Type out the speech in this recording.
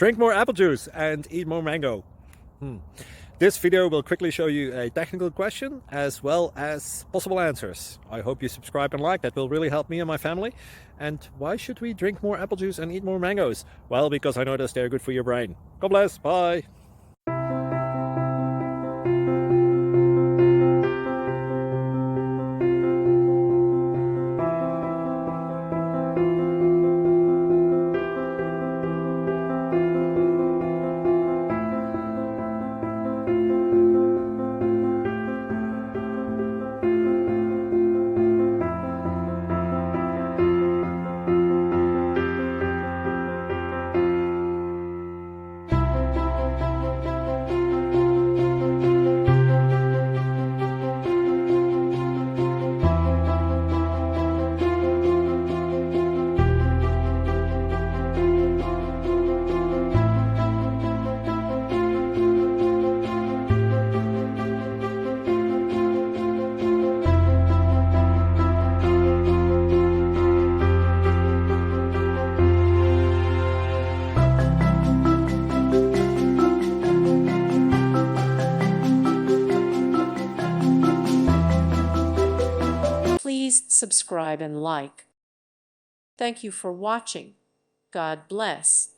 Drink more apple juice and eat more mango. This video will quickly show you a technical question as well as possible answers. I hope you subscribe and like, that will really help me and my family. And why should we drink more apple juice and eat more mangoes? Well, because I noticed they're good for your brain. God bless, bye. Please subscribe and like. Thank you for watching. God bless.